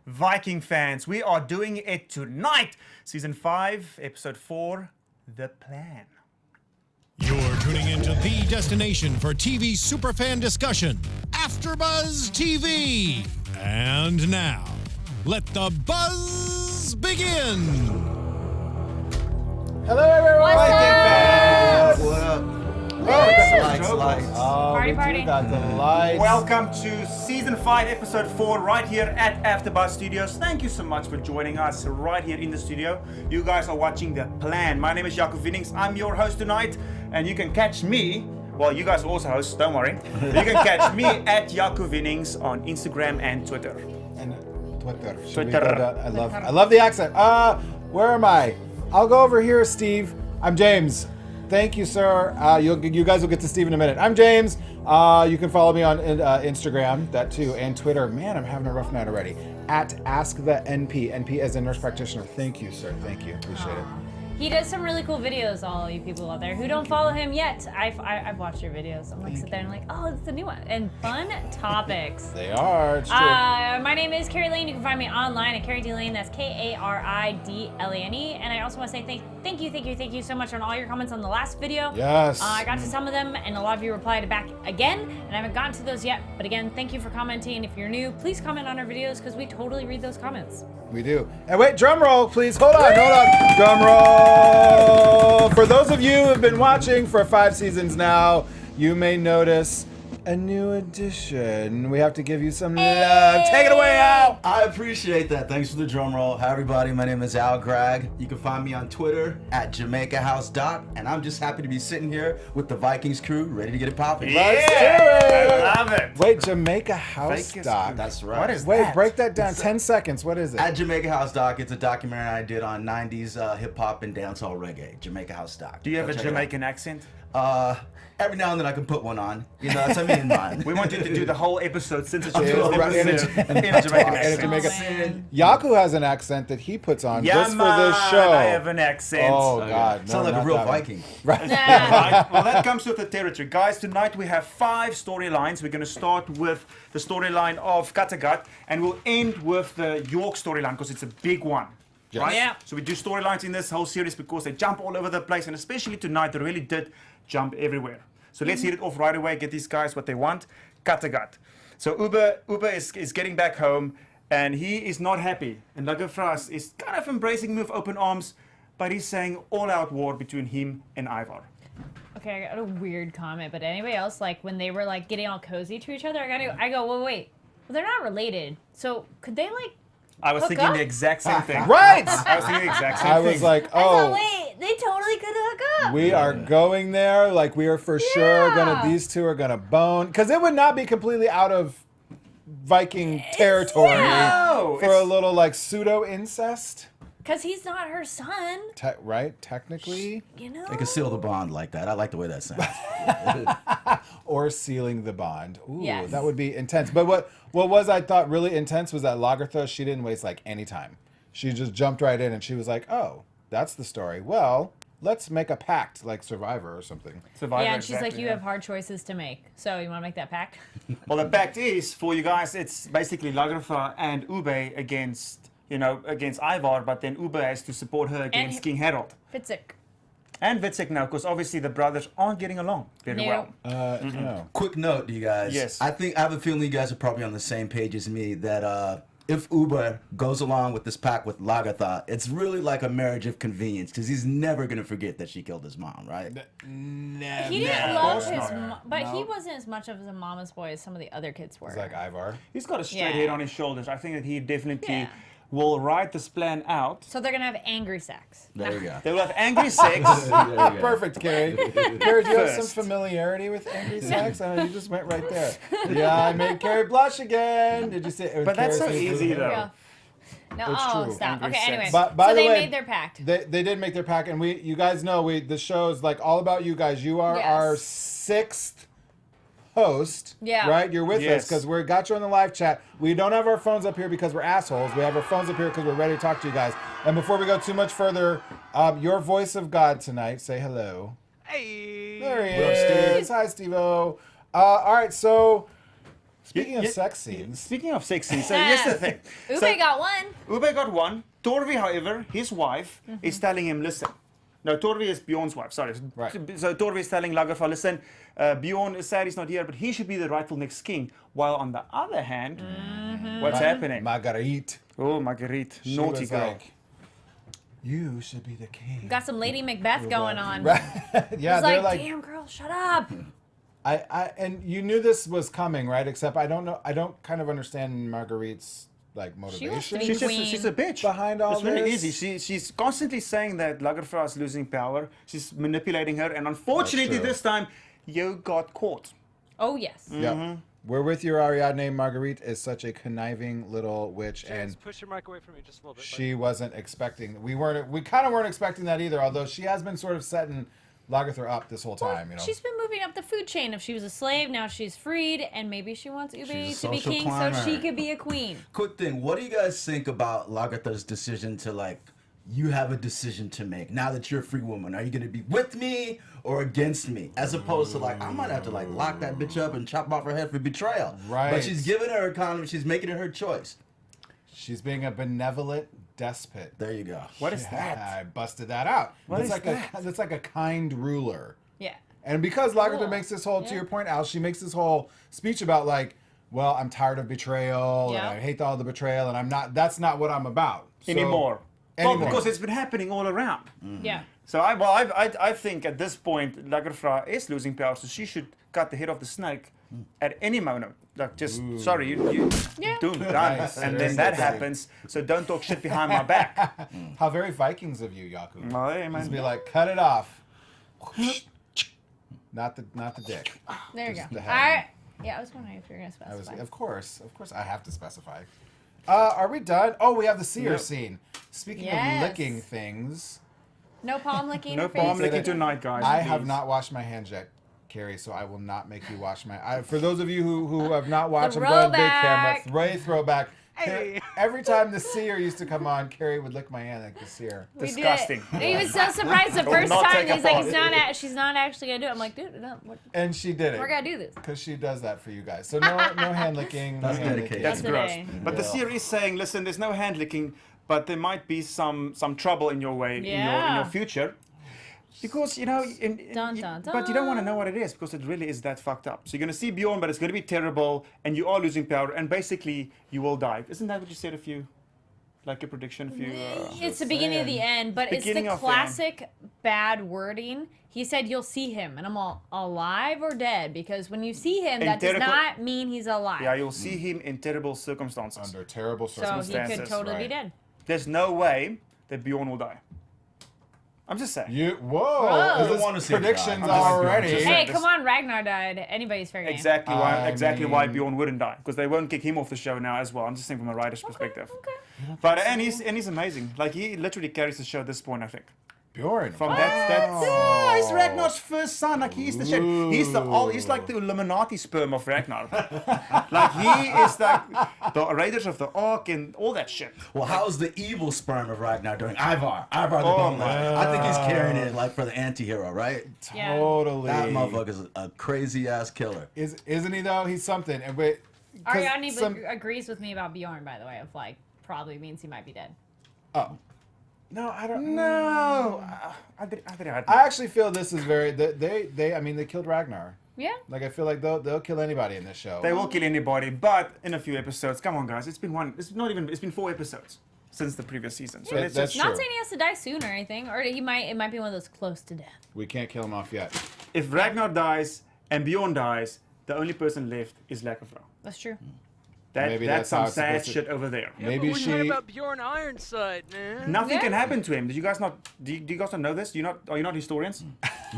Viking fans. We are doing it tonight. Season 5, Episode 4, The Plan. You're tuning into the destination for TV superfan discussion, AFTERBUZZ TV. And now, let the buzz begin. Hello, everyone. What's Viking up? fans. What up? Lights. Oh, Party, we do party. got the lights. Welcome to Season 5, Episode 4, right here at AFTERBUZZ Studios. Thank you so much for joining us right here in the studio. You guys are watching The Plan. My name is Jaco Vienings. I'm your host tonight, and you can catch me, well, you guys are also hosts, don't worry. You can catch me at Jaco Vienings on Instagram and Twitter. And Twitter. Should we Twitter. go down? I love the accent. Where am I? I'll go over here, Steve. I'm James. Thank you, sir. You guys will get to Steve in a minute. I'm James. You can follow me on Instagram, that too, and Twitter. Man, I'm having a rough night already. At Ask the NP. NP as a nurse practitioner. Thank you, sir. Thank you. Appreciate it. He does some really cool videos, all you people out there who don't follow him yet. I've watched your videos. I'm like, sit there and like, oh, it's a new one. And fun topics. They are. It's true. My name is Kari Lane. You can find me online at Kari D Lane. That's Karidlane. And I also want to say thank you so much on all your comments on the last video. Yes. I got to some of them, and a lot of you replied back again, and I haven't gotten to those yet. But again, thank you for commenting. If you're new, please comment on our videos because we totally read those comments. We do. And wait, drum roll, please. Hold on. Drum roll. For those of you who have been watching for 5 seasons now, you may notice a new addition. We have to give you some love. Take it away, Al. I appreciate that. Thanks for the drum roll. Hi, everybody. My name is Al Gragg. You can find me on Twitter at JamaicaHouseDoc, and I'm just happy to be sitting here with the Vikings crew, ready to get it popping. Let's do it. I love it. Wait, Jamaica House Vegas Doc. That's right. What is Wait, that? break that down. 10 seconds. What is it? At Jamaica House Doc, it's a documentary I did on 90s hip hop and dancehall reggae. Jamaica House Doc. Do you have Go a check it out. Jamaican accent? Every now and then I can put one on. You know, that's what I mean in mind. We want you to do the whole episode since it's Yeah, your first right, in a- episode in a Jamaican in a accent. Jamaican- Oh, man. Yaku has an accent that he puts on Yeah, just for man, this show. I have an accent. Oh, God. No, Sound like a not real that one. Viking. Right. Right. Well, that comes with the territory. Guys, tonight we have 5 storylines. We're going to start with the storyline of Kattegat, and we'll end with the York storyline because it's a big one. Yes. Right? Yeah. So we do storylines in this whole series because they jump all over the place, and especially tonight, they really did jump everywhere. So let's hit it off right away, get these guys what they want. Kattegat. So Uber is getting back home, and he is not happy. And Lagerthaand is kind of embracing him with open arms, but he's saying all-out war between him and Ivar. Okay, I got a weird comment, but anybody else, like when they were like getting all cozy to each other, I go, well, wait, well, they're not related. So could they like? I was Hook thinking up? the exact same thing. Right. I was thinking the exact same I thing. was like, I thought, oh, wait, they totally could hook up. we are going there. Like, we are for sure Yeah. these two are gonna bone. Because it would not be completely out of Viking territory No, for a little, like, pseudo-incest. Because he's not her son, Right? Technically. you know. They can seal the bond like that. I like the way that sounds. Or sealing the bond. Ooh, Yes. that would be intense. But what was, I thought, really intense was that Lagertha, she didn't waste, like, any time. She just jumped right in and she was like, oh, that's the story. Well, let's make a pact, like Survivor or something. Survivor, Yeah, and she's like, exactly, you yeah. have hard choices to make. So you want to make that pact? Well, the fact is, for you guys, it's basically Lagertha and Ube against Ivar, but then Ube has to support her against And- King Harold. Fitzek. And Vitzek now, because obviously the brothers aren't getting along very No. well. No. Quick note, you guys. Yes. I have a feeling you guys are probably on the same page as me that if Uber goes along with this pact with Lagertha, it's really like a marriage of convenience because he's never going to forget that she killed his mom, right? He didn't love course his, not. but he No. wasn't as much of a mama's boy as some of the other kids were. It's like Ivar. He's got a straight Yeah. head on his shoulders. I think that he definitely Yeah. will write this plan out. So they're gonna have angry sex. There you go. They will have angry sex. There you go. Perfect, Carrie. Carrie, do you have some First. familiarity with angry sex? I know you just went right there. Yeah, I made Carrie blush again. Did you see it? But that's so Carrie says- easy, though. Yeah. No, It's oh, true. stop. Angry Okay, sex. anyway. But by so the they way, made their pact. They did make their pact, and you guys know the show is like all about you guys. You are Yes. our 6th host, Yeah. right? You're with us Yes. because we got you on the live chat. We don't have our phones up here because we're assholes. We have our phones up here because we're ready to talk to you guys. And before we go too much further, your voice of God tonight, say hello. Hey. There he What up, is. Hi, Steve-O. All right, so Speaking of sex scenes, Speaking of sex scenes, so here's the thing. Ube So- got one. Ube got one. Torvi, however, his wife, Mm-hmm. is telling him, listen. No, Torvi is Bjorn's wife, sorry. Right. So Torvi is telling Lagertha, listen, Bjorn is sad he's not here, but he should be the rightful next king. While on the other hand, what's happening? Marguerite. Oh, Marguerite, She naughty was girl. like, you should be the king. Got some Lady Macbeth going on. Right. Yeah, It's they're like, like, damn girl, shut up. and you knew this was coming, right? Except I don't know. I don't kind of understand Marguerite's like wants motivation. to be She's queen. she's a bitch. Behind all it's really this. easy. She's constantly saying that Lagertha is losing power. She's manipulating her, and unfortunately true. this time, you got caught. Oh, yes. Yep. We're with your Ariadne. Marguerite is such a conniving little witch, James, and push your mic away from me just a little bit. she wasn't expecting. We kind of weren't expecting that either. Although she has been sort of setting Lagertha up this whole time. You know. She's been moving up the food chain. If she was a slave, now she's freed, and maybe she wants Ube She's a to be social king climber. so she could be a queen. Quick thing, what do you guys think about Lagertha's decision to like? You have a decision to make now that you're a free woman. Are you gonna be with me or against me? As opposed to like, I might have to like lock that bitch up and chop off her head for betrayal. Right. But she's giving her economy. She's making it her choice. She's being a benevolent despot. There you go. What is Yeah, that? I busted that out. What that's is like that? that's like a kind ruler. Yeah. And because Lagertha Cool. makes this whole, to Yeah. your point, Al, she makes this whole speech about like, well, I'm tired of betrayal, Yeah. and I hate all the betrayal, and I'm not. That's not what I'm about So- Anymore. Anymore. Well, because it's been happening all around. Yeah. So I think at this point Lagertha is losing power, so she should cut the head off the snake at any moment. Like just sorry, you Yeah. done, Nice. and Very then that good. happens. So don't talk shit behind my back. How very Vikings of you, Jaco. Well, hey, man. Just be like, cut it off. Not the dick. There you go. Just the All head. right. Yeah, I was wondering if you were going to I was, specify. of course, I have to specify. Are we done? Oh, we have the seer Yep. scene. Speaking Yes. of licking things, No palm licking. No or palm face? licking tonight, guys. I have please. not washed my hands yet, Carrie, so I will not make you wash my. For those of you who have not watched, I'm going big camera, throwback. Hey. Every time the seer used to come on, Carrie would lick my hand like the seer. We did it. Disgusting. He was so surprised the Will first not time. take He's like, apart. she's not actually gonna do it. I'm like, dude, no, And she did it. we're gonna do this. Because she does that for you guys. So no hand licking. No That's hand dedication. licking. That's Not gross. today. But the series is saying, listen, there's no hand licking, but there might be some trouble in your way in Yeah. your future. Because, you know, Dun, dun, but you don't want to dun. know what it is because it really is that fucked up. So you're going to see Bjorn, but it's going to be terrible, and you are losing power, and basically you will die. Isn't that what you said like a prediction a few... It's the beginning of the end, but it's Beginning the of the end. classic bad wording. He said you'll see him, and I'm all alive or dead because when you see him, that does terrible- not mean he's alive. Yeah, you'll see him in terrible circumstances. Under terrible so he circumstances. could totally be right. dead. There's no way that Bjorn will die. I'm just saying. Whoa! Whoa. Is this I wanna see him die. predictions I'm just- already? just- Hey, this- come on, Ragnar died. Anybody's fair game. Exactly I why mean- Bjorn wouldn't die, because they won't kick him off the show now as well. I'm just saying from a writer's perspective. Okay. But and he's amazing. Like he literally carries the show at this point, I think. Bjorn. From that's Wow. he's Ragnar's first son. Like he's the shit. He's like the Illuminati sperm of Ragnar. Like he is like the Raiders of the Ark and all that shit. Well, how's the evil sperm of Ragnar doing? Ivar the Oh, Bone Lord. man. I think he's carrying it like for the anti-hero, right? Yeah. Totally. That motherfucker's a crazy ass killer. Isn't he though? He's something. And wait, 'cause Ariadne some- agrees with me about Bjorn, by the way, of like probably means he might be dead. Oh. No, I don't. No, I I actually feel this is very. They killed Ragnar. Yeah. Like I feel like they'll kill anybody in this show. They will kill anybody, but in a few episodes. Come on, guys. It's been 4 episodes since the previous season. So Yeah, let's that's just, true. Not saying he has to die soon or anything, or it might be one of those close to death. We can't kill him off yet. if Ragnar dies and Bjorn dies, the only person left is Lagertha. That's true. Maybe That's that's how some it's sad supposed to- shit over there. Yeah, Maybe but we heard she- about Bjorn Ironside, man. Nothing Yeah. can happen to him. Did you guys not? Do you guys not know this? Are you not historians?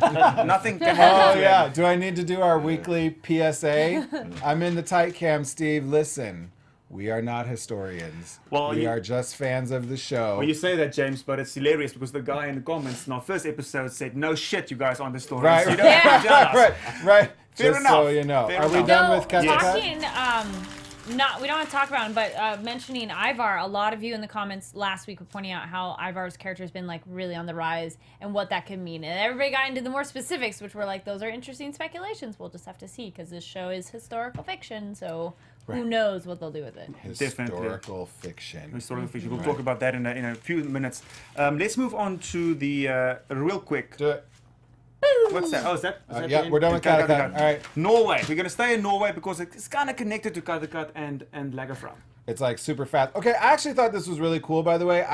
Nothing can happen Oh to yeah. him. Do I need to do our weekly PSA? I'm in the tight cam, Steve. Listen, we are not historians. Well, we you- are just fans of the show. Well, you say that, James, but it's hilarious because the guy in the comments in our first episode said, "No shit, you guys aren't historians. Right, You don't right, have to judge us." right. Fair Just so enough. you know. Fair Are we enough. done No, with Kattegat? talking we don't have to talk about him, but mentioning Ivar, a lot of you in the comments last week were pointing out how Ivar's character has been like really on the rise and what that could mean. And everybody got into the more specifics, which were like, those are interesting speculations. We'll just have to see because this show is historical fiction, so who knows what they'll do with it. Historical fiction. Historical fiction. We'll talk about that in a few minutes. Let's move on to the real quick. Do it. What's that? Oh, is that Yeah, the we're done with Kattegat. All right. Norway. We're gonna stay in Norway because it's kind of connected to Kattegat and Lagerthaand. It's like super fast. Okay, I actually thought this was really cool, by the way.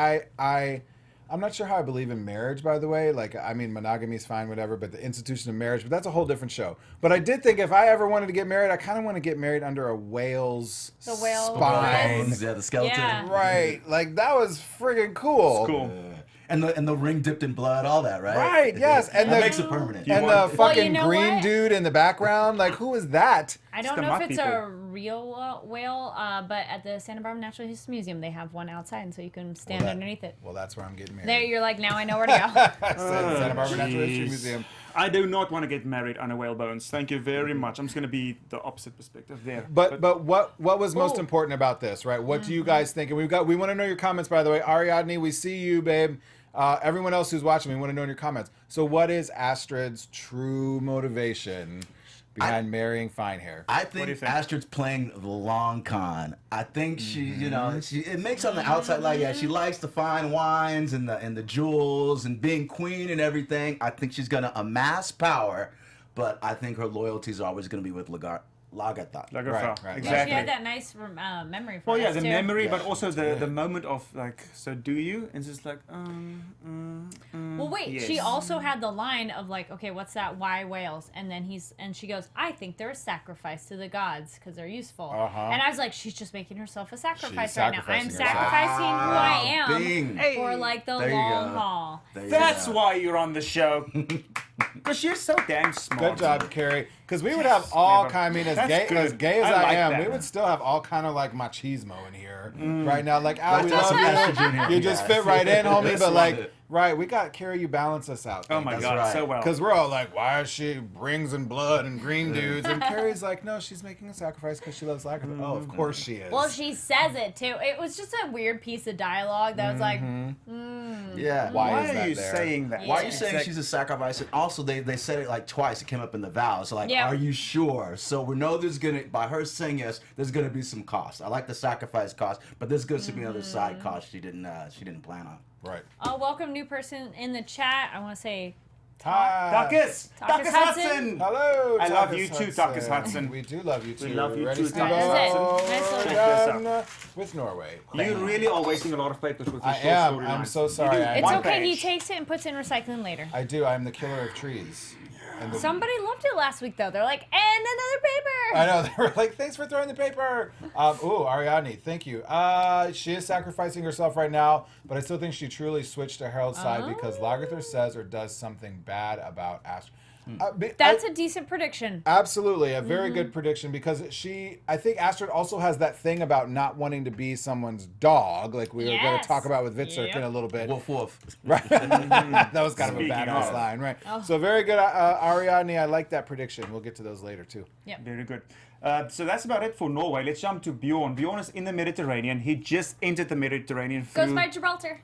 I'm not sure how I believe in marriage, by the way. Like, I mean, monogamy is fine, whatever, but the institution of marriage, but that's a whole different show. But I did think if I ever wanted to get married, I kind of want to get married under a whale's spine. Yeah, the skeleton. Yeah. Right. Like, that was friggin' cool. It's cool. And the ring dipped in blood, all that, right? Right, yes. And that the, makes it permanent. And want- the Well, fucking you know green what? dude in the background, like, who is that? I don't the know if mud it's people. a real whale, but at the Santa Barbara Natural History Museum, they have one outside, and so you can stand underneath it. Well, that's where I'm getting married. There, you're like, now I know where to go. Santa Barbara Natural History jeez. Museum. I do not want to get married on a whale bones. Thank you very much. I'm just gonna be the opposite perspective there. But what was most Oh. important about this, right? What do you guys think? And we want to know your comments, by the way. Ariadne, we see you, babe. Everyone else who's watching, we want to know in your comments. So what is Astrid's true motivation behind marrying fine hair? I do you think think? Astrid's playing the long con. I think she, it makes on the outside like, yeah, she likes the fine wines and the jewels and being queen and everything. I think she's gonna amass power, but I think her loyalties are always gonna be with Lagerthaand. Lagerthaand. Right, Yeah, Exactly. she had that nice memory for Well, yeah, us, the too. memory, but Yeah. also the moment of like, so do you? And it's just like, Well, wait. She yes. also had the line of like, okay, what's that? Why whales? And then she goes, I think they're a sacrifice to the gods because they're useful. And I was like, she's just making herself a sacrifice right now. I'm sacrificing herself. sacrificing who I am Bing. for like the There you long go. haul. There you That's go. why you're on the show. Because you're so damn smart. Good job, Carrie. Because we would have all kind. I mean, as That's gay good. as I I like am, that. we would still have all kind of like machismo in here right now. Like, we That's love some estrogen you. here, You just guys. fit right in, homie. Let's But love like, it. right, we got Carrie. You balance us out. Oh my God, right. so well. Because we're all like, why is she rings and blood and green dudes? And Carrie's like, no, she's making a sacrifice because she loves Lagertha. Oh, of course she is. Well, she says it too. It was just a weird piece of dialogue that was like, Yeah. Why Why is are that you there? saying that? Why are you saying she's a sacrifice? And also, they said it like twice. It came up in the vows. So like, Yeah. are you sure? So we know there's by her saying yes, there's gonna be some cost. I like the sacrifice cost, but there's going to be another side cost she didn't plan on. right. welcome new person in the chat. I want to say, Hi. Duckus! Duckus Duckus Hudson. Hudson! Hello. I love Duckus you too, Duckus Hudson. We do love you too. We love you Ready, too, Steve? Duckus Hudson. Oh, Nice little- Check this done with Norway. You really are wasting a lot of papers with your I short am. story I'm lines. so You sorry. do I- it's one okay. He page. takes it and puts it in recycling later. I do. I'm the killer of trees. And the- Somebody loved it last week though. They're like, and another paper. I know. They were like, thanks for throwing the paper. Ooh, Ariadne, thank you. She is sacrificing herself right now, but I still think she truly switched to Harold's side because Lagertha says or does something bad about Astrid. That's a decent prediction. Absolutely, a very good prediction because I think Astrid also has that thing about not wanting to be someone's dog, like we were going to Yes. talk about with Vitserk Yep. in a little bit. Woof woof. Right. That was kind of a Speaking badass of. line, right? So very good, Ariadne. I like that prediction. We'll get to those later too. Very good. So that's about it for Norway. Let's jump to Bjorn. Bjorn is in the Mediterranean. He just entered the Mediterranean through... Goes by Gibraltar.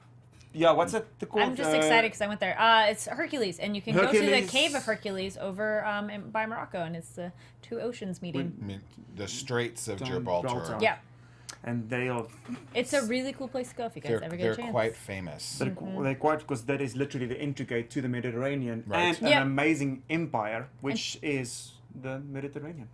Yeah, what's it called? I'm just excited because I went there. It's Hercules, and you can go to the Hercules. cave of Hercules over by Morocco, and it's the two oceans meeting. I mean, the Straits of Gibraltar. Gibraltar. Yeah, And they are... it's a really cool place to go if you guys ever get They're a chance. quite famous. They're quite, because that is literally the entry gate to the Mediterranean Right. and Yep. an amazing empire, which is the Mediterranean.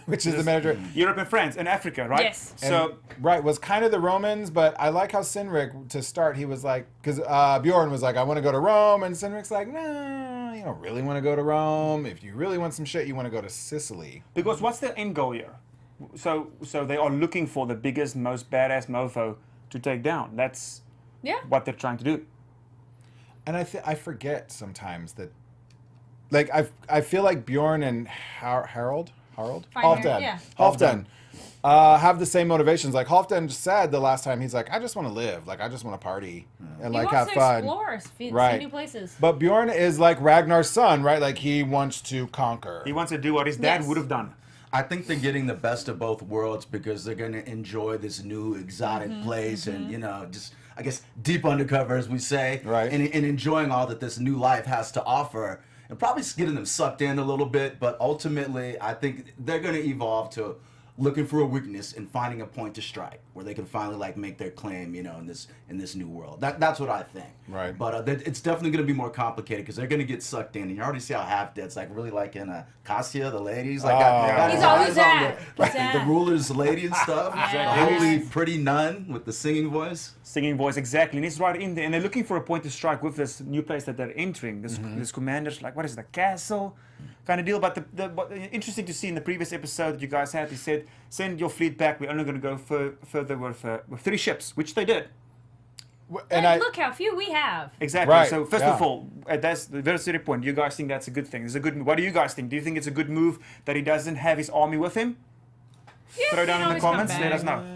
Which is the Mediterranean. Europe and France and Africa, right? Yes. So Right, was kind of the Romans, but I like how Sinrik, to start, he was like, because Bjorn was like, I want to go to Rome, and Sinrik's like, no, you don't really want to go to Rome. If you really want some shit, you want to go to Sicily. because what's the end goal here? So they are looking for the biggest, most badass mofo to take down. That's Yeah. what they're trying to do. And I forget sometimes that, like, I feel like Bjorn and Harold? Halfdan. Yeah. Halfdan. Have the same motivations. Like Halfdan said the last time, he's like, I just want to live. Like, I just want to party and He like wants have to fun. explore, see Right. new places. But Bjorn is like Ragnar's son, right? Like he wants to conquer. He wants to do what his dad Yes. would have done. I think they're getting the best of both worlds because they're going to enjoy this new exotic place and, just, I guess, deep undercover, as we say. Right. And enjoying all that this new life has to offer. And probably getting them sucked in a little bit. But ultimately, I think they're going to evolve to looking for a weakness and finding a point to strike where they can finally like make their claim, in this new world. That's what I think. Right. But it's definitely going to be more complicated because they're going to get sucked in. And you already see how half dead's like really like in Cassia, the ladies. Like got He's his always eyes on at. the ruler's lady and stuff. Yes. The holy pretty nun with the singing voice. Singing voice, exactly. And he's right in there. And they're looking for a point to strike with this new place that they're entering. This commander's like, what is it, a castle kind of deal? But what interesting to see in the previous episode that you guys had, he said, send your fleet back. We're only going to go further with 3 ships, which they did. And look how few we have. Exactly. Right, So first of all, that's the very serious point. You guys think that's a good thing? It's a good move. What do you guys think? Do you think it's a good move that he doesn't have his army with him? Yeah, Throw he down can in the always come comments. back. Let us know.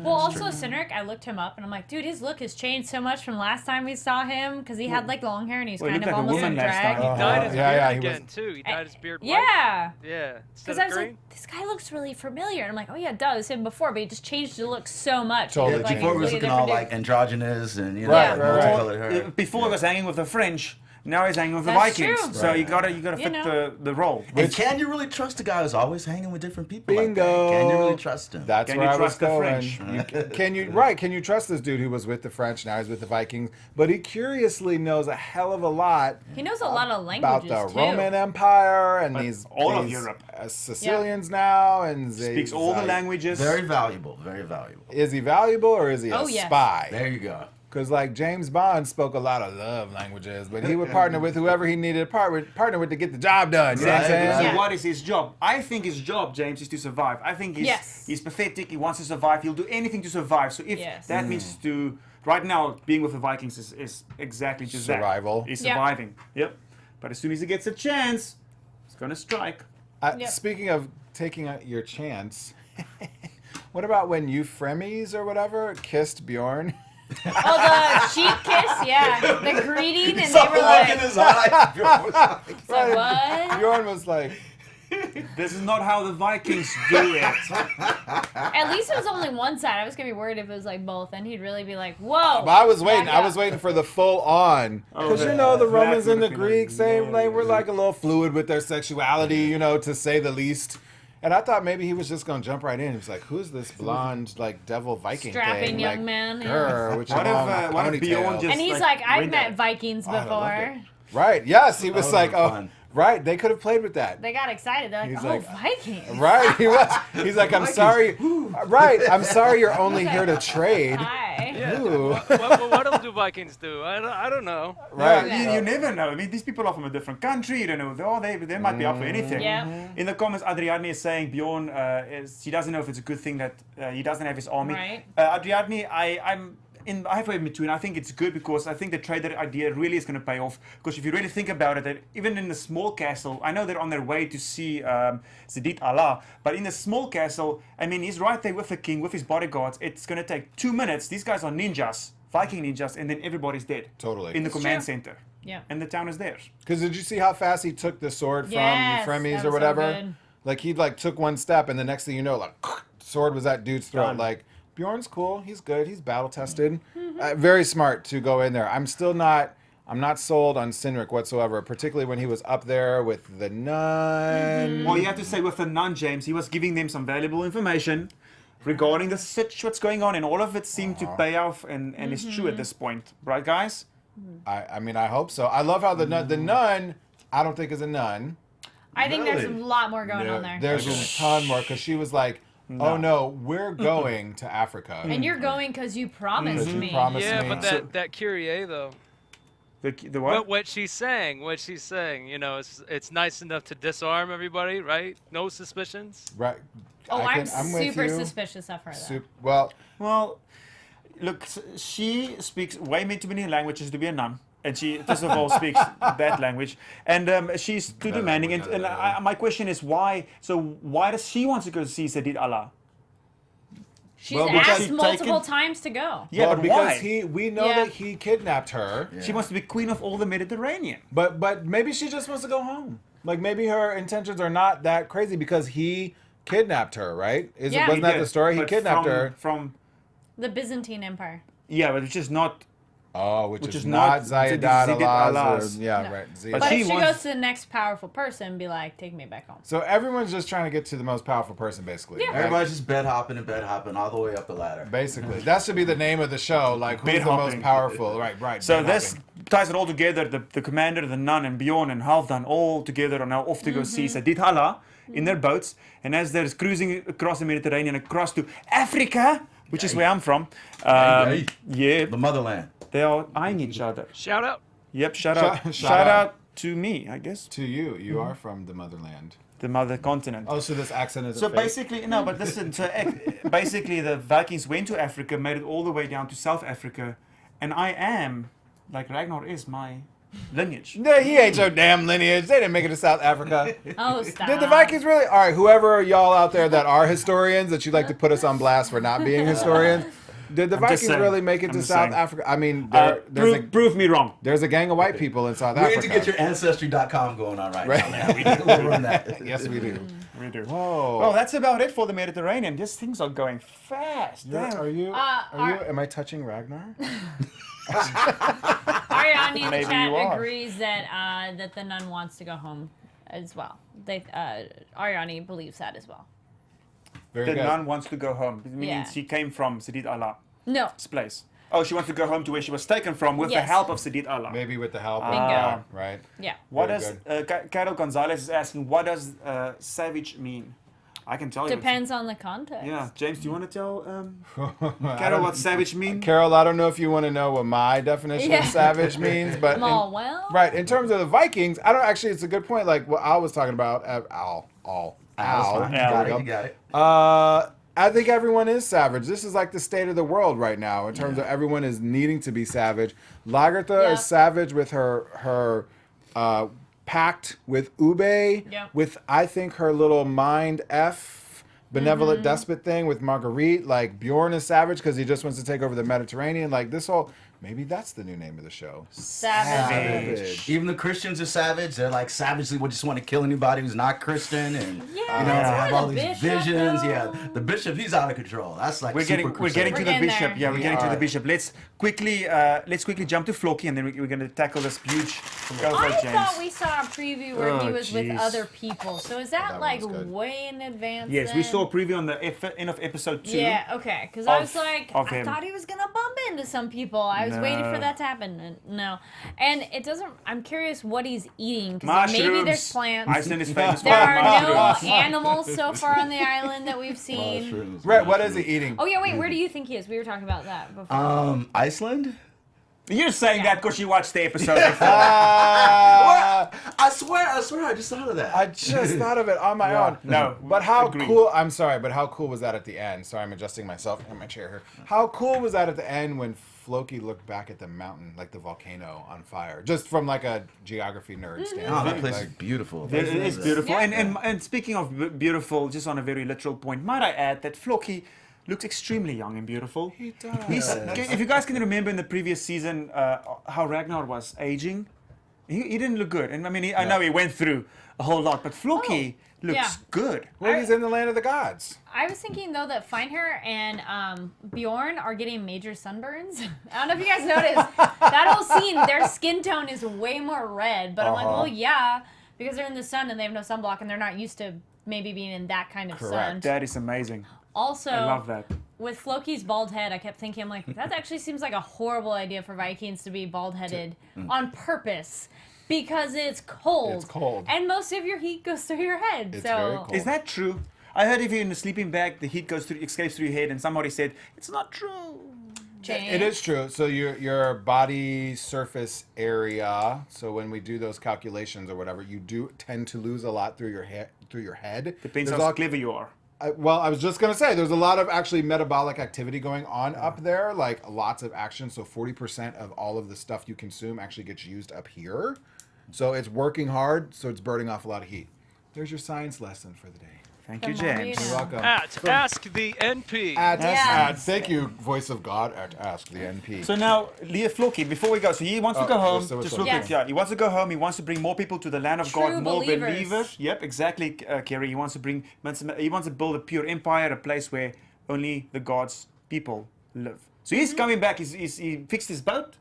Well, also Cynric, I looked him up and I'm like, dude, his look has changed so much from last time we saw him because he had like long hair and he's Well, he kind of looked like a almost woman like last drag. time. He dyed his Yeah, beard yeah, he again, was- too. He dyed his beard white. Yeah. Yeah. Instead Because of I was green. like, this guy looks really familiar. And I'm like, oh yeah, duh, it was him before, but he just changed the look so much. Totally He looked like Before a it was completely looking all different like androgynous and Right, right, multicolored hair. Before he was hanging with the French. Now he's hanging with the That's Vikings. true. So Right. you gotta fit know. the role. And can you really trust a guy who's always hanging with different people Bingo. like that? Can you really trust him? That's Can where you I was trust the going. French? Can you trust this dude who was with the French, now he's with the Vikings, but he curiously knows a hell of a lot He knows a lot of about languages the too. Roman Empire and But these all of these, Europe. Sicilians now and Speaks all the languages. Very valuable. Very valuable. Is he valuable or is he a Oh, yes. spy? There you go. Because like James Bond spoke a lot of love languages, but he would partner with whoever he needed to partner with to get the job done. You know what I'm Right, saying? right. So Yeah. what is his job? I think his job, James, is to survive. I think he's pathetic. He wants to survive. He'll do anything to survive. So if Yes. that means to right now being with the Vikings is exactly just Survival. that. He's Yeah. surviving. Yep. But as soon as he gets a chance, he's gonna strike. Yep. Speaking of taking your chance, what about when you Fremies or whatever kissed Bjorn? Oh, the cheek kiss, yeah. The greeting, and Saw they were the look like, in his eye. so what? Bjorn was like, This is not how the Vikings do it. At least it was only one side. I was going to be worried if it was like both, and he'd really be like, whoa. but I was waiting. back I was up. waiting for the full on. Because the- you know the that Romans and the would've been Greeks, like, they were like a little fluid with their sexuality, to say the least. And I thought maybe he was just gonna jump right in. He was like, "Who's this blonde, like devil Viking Strapping thing? young like, man, yeah. Her, with What your if, long what if Bjorn ponytail." just- And he's like, like, I've read met that. Vikings I love before. it. Right? Yes, he was That like, would've "Oh, been fun. right." They could have played with that. They got excited. They're like, He's oh, like- Vikings. Right? He was. He's like, "I'm sorry." Right? I'm sorry. You're only here to trade. Hi. Yeah. Ooh. What else do Vikings do? I don't know. Right. You never know. I mean, these people are from a different country. You don't know. They might be up for anything. Yeah. In the comments, Adriadne is saying Bjorn she doesn't know if it's a good thing that he doesn't have his army. Right. Adriadne, I'm halfway in between. I think it's good because I think the trader idea really is going to pay off. Because if you really think about it, that even in the small castle, I know they're on their way to see Zedit Allah, but in the small castle, I mean, he's right there with the king, with his bodyguards. It's going to take 2 minutes. These guys are ninjas, Viking ninjas, and then everybody's dead. Totally. In the It's command true. center. Yeah. And the town is theirs. Because did you see how fast he took the sword Yes, from that Fremies was or so whatever? good. Like he like took one step, and the next thing you know, like sword was at dude's throat. Done. Like Bjorn's cool. He's good. He's battle tested. Very smart to go in there. I'm still not. I'm not sold on Cynric whatsoever, particularly when he was up there with the nun. Well, you have to say with the nun, James, he was giving them some valuable information regarding the what's going on, and all of it seemed to pay off and is true at this point. Right, guys? I mean, I hope so. I love how the nun, I don't think is a nun. I think there's a Really? lot more going on there. There's a ton more because she was like, "Oh no, we're going to Africa." And you're going because you promised You me. promised Yeah, me. but that Kyrie though. The what? What she's saying, it's nice enough to disarm everybody, right? No suspicions. Right. Oh, I'm with super you. suspicious of her, though. Well, Well, look, she speaks way too many languages to be a nun. And she, first of all, speaks that language. And she's too demanding. And my question is why? So why does she want to go see Zedit Allah? She's Well, because asked she multiple taken- times to go. Yeah, well, but because why? we know Yeah. that he kidnapped her. She wants to be queen of all the Mediterranean. But maybe she just wants to go home. Like maybe her intentions are not that crazy because he kidnapped her, right? Yeah. Wasn't that did, the story? He but kidnapped her. from The Byzantine Empire. yeah, but it's just not. Oh, which Which is is not not Zayed Zayed Alaz. Alaz. Yeah, No. right. But But she if she wants- goes to the next powerful person and be like, take me back home. So everyone's just trying to get to the most powerful person, basically. Yeah. right? Everybody's just bed hopping all the way up the ladder. Basically, that should be the name of the show. Like, who's Bed the most hopping. powerful? Right. So bed this hopping. ties it all together. The commander, the nun, and Bjorn and Halfdan all together are now off to go see Sadit Hala in their boats. And as they're cruising across the Mediterranean, across to Africa, which is where I'm from, Yay. yeah, The motherland. they are eyeing each other. Shout out. Yep, shout Shout out out. to me, I guess, To you, you are from the motherland. the mother continent. Oh, so this accent is So basically, no, but listen. So basically, the Vikings went to Africa, made it all the way down to South Africa, and I am, like Ragnar is, my lineage. He ain't your damn lineage. They didn't make it to South Africa. Oh, stop. Did the Vikings really? All right, whoever y'all out there that are historians that you'd like to put us on blast for not being historians, did the I'm just Vikings saying. really make it I'm to just South saying. Africa? I mean, Prove me wrong. there's a gang of white people in South We Africa. need to get your Ancestry.com going on right, Right. now. Yeah, we'll run that. Yes, we do. We do. Whoa. Well, that's about it for the Mediterranean. Just things are going fast. Damn. Are you? Am I touching Ragnar? Ariane in the Maybe chat you are. agrees that that the nun wants to go home as well. Ariane believes that as well. Very The good. nun wants to go home. It means Yeah. she came from Sidit Allah's No. place. Oh, she wants to go home to where she was taken from with the Yes. help of Sidit Allah. Maybe with the help. Bingo. of right. Yeah. What Very does Carol Gonzalez is asking? What does savage mean? I can tell you. Depends on the context. Yeah, James, do you want to tell Carol what savage mean? Carol, I don't know if you want to know what my definition Yeah. of savage means, but Well. right in terms of the Vikings, I don't actually. It's a good point. Like what Al was talking about. Al. Fine. You got it. You got it. I think everyone is savage. This is like the state of the world right now in terms of everyone is needing to be savage. Lagertha Yeah. is savage with her pact with Ube, Yep. with I think her little mind benevolent despot thing with Marguerite. Like Bjorn is savage because he just wants to take over the Mediterranean. Like this whole maybe that's the new name of the show. Savage. Even the Christians are savage. They're like savagely would just want to kill anybody who's not Christian, and Yeah, you know, have the all these bishop, visions. though. Yeah, the bishop, he's out of control. That's like We're getting to We're the getting bishop. there. Yeah, we're getting to the are. bishop. Let's quickly jump to Floki, and then we're going to tackle this huge. Go for I it, James. thought we saw a preview where he Oh, was with jeez. other people. So is that that like one was good. way in advance? Yes, we then? saw a preview on the end of episode 2. Yeah, okay. Because I of- was like, of I him. thought he was gonna bump into some people. I was waiting for No. that to happen. And no, and it doesn't. I'm curious what he's eating. Because Mushrooms. maybe there's plants. Iceland is famous for There are no mushrooms. animals so far on the island that we've seen. Mushrooms, Right, what is mushrooms. he eating? Oh yeah, wait. Where do you think he is? We were talking about that before. Iceland? You're saying that because you watched the episode before. Ah, I swear, I just thought of that. I just thought of it on my own. No, But how agreed. cool, I'm sorry, but how cool was that at the end? Sorry, I'm adjusting myself in my chair here. How cool was that at the end when Floki looked back at the mountain, like the volcano on fire? Just from like a geography nerd standpoint. Oh, that place is Like, beautiful. It is beautiful. Yeah. And speaking of beautiful, just on a very literal point, might I add that Floki looks extremely young and beautiful. He does. If you guys can remember in the previous season how Ragnar was aging, he didn't look good. And I mean, I know he went through a whole lot, but Floki looks yeah. good. Well, he's in the land of the gods. I was thinking though that Feinherr and Bjorn are getting major sunburns. I don't know if you guys noticed that whole scene. Their skin tone is way more red, but I'm like, well, yeah, because they're in the sun and they have no sunblock and they're not used to maybe being in that kind of sun. Correct. That is amazing. Also, I love that. with Floki's bald head, I kept thinking, I'm like, that actually seems like a horrible idea for Vikings to be bald-headed on purpose because it's cold. It's cold. And most of your heat goes through your head. It's so very cold. Is that true? I heard if you're in a sleeping bag, the heat escapes through your head, and somebody said it's not true. It is true. So your body surface area. So when we do those calculations or whatever, you do tend to lose a lot through your head. Depends There's how all- clever you are. Well, I was just gonna say there's a lot of actually metabolic activity going on up there, like lots of action. So 40% of all of the stuff you consume actually gets used up here. So it's working hard. So it's burning off a lot of heat. There's your science lesson for the day. Thank you, The more you James. know. You're welcome. At Ask the NP. Thank you, voice of God, at Ask the NP. So now, Leah Floki, before we go, so he wants to go home. there was Just something. real quick, Yes. yeah. He wants to go home. He wants to bring more people to the land of God, True more believers. believers. Yep, exactly, Kerry. He wants to bring. He wants to build a pure empire, a place where only the God's people live. So he's coming back. He fixed his boat.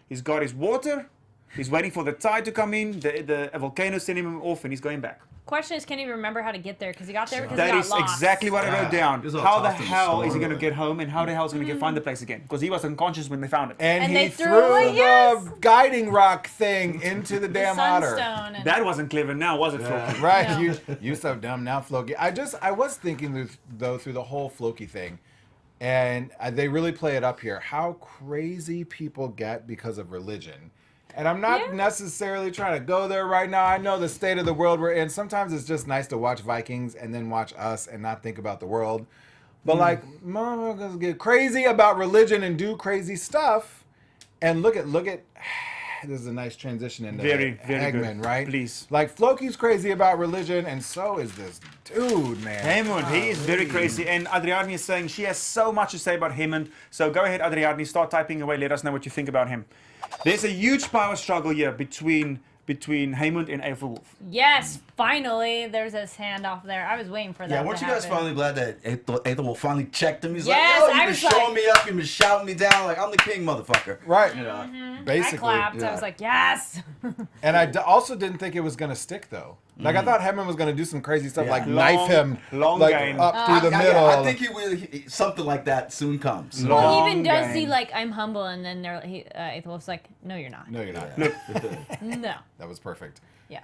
He's got his water. He's waiting for the tide to come in. The volcano sending him off, and he's going back. Question is, can he remember how to get there? Because he got there because That he is got lost. exactly what I wrote down. It's all How the tossed in the hell is he storm. going to get home, and how the hell is he going to find the place again? Because he was unconscious when they found it. And And he they threw threw away- the yes! guiding rock thing into the damn otter. Sunstone. And That wasn't clever now, was it, Floki? Right, No. you so dumb now, Floki. I was thinking through the whole Floki thing, and they really play it up here. How crazy people get because of religion. And I'm not necessarily trying to go there right now. I know the state of the world we're in. Sometimes it's just nice to watch Vikings and then watch us and not think about the world. But like, motherfuckers get crazy about religion and do crazy stuff. And look at. This is a nice transition into Very, very Eggman, good. right? Please. Like Floki's crazy about religion, and so is this dude, man. Hammond, he is very crazy. And Adriani is saying she has so much to say about Hammond. So go ahead, Adriani, start typing away. Let us know what you think about him. There's a huge power struggle here between Hammond and Aethelwulf. yes, finally, there's this handoff there. I was waiting for that. Yeah, weren't to you guys happen. finally glad that Aethelwulf finally checked him? He's Yes, like, yo, I you've been was showing like- me up, you've been shouting me down, like, I'm the king, motherfucker. Right. You know? I Basically. clapped. I yeah. was like, yes. And I also didn't think it was going to stick, though. Like, I thought Hammond was going to do some crazy stuff, Yeah. like knife him long like, game. up through the middle. I think he will. Something like that soon comes. Well, Long he even does game. the like, I'm humble, and then Aethelwulf's like, no, you're not. No, you're not. No. That was perfect. Yeah.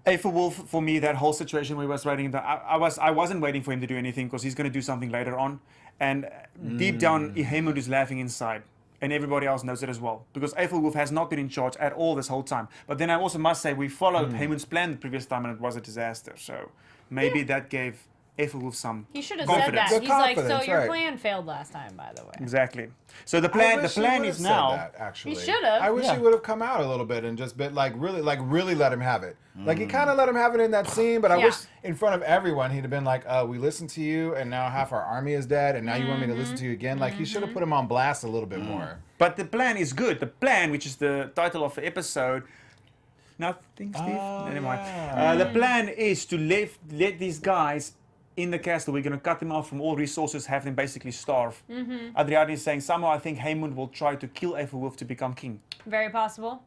Aethelwulf, for me, that whole situation where he was writing, I wasn't waiting for him to do anything because he's going to do something later on. And deep down, Hammond is laughing inside. And everybody else knows it as well. Because Aethelwulf has not been in charge at all this whole time. But then I also must say, we followed Hammond's plan the previous time and it was a disaster. So maybe that gave Aethelwulf some He should have confidence. said that. The He's like, so confidence, your right. plan failed last time, by the way. Exactly. So the I plan wish he is would've said now... that, actually. He should've. I wish Yeah. he would have come out a little bit and just been really let him have it. Like he kind of let him have it in that scene, but I Yeah. wish in front of everyone he'd have been like, "We listened to you, and now half our army is dead, and now you want me to listen to you again." Like he should have put him on blast a little bit more. But the plan is good. The plan, which is the title of the episode... Nothing, Steve? Never mind. yeah. The plan is to let these guys in the castle. We're going to cut them off from all resources, have them basically starve. Adriani is saying, somehow I think Hammond will try to kill Aethelwulf to become king. Very possible.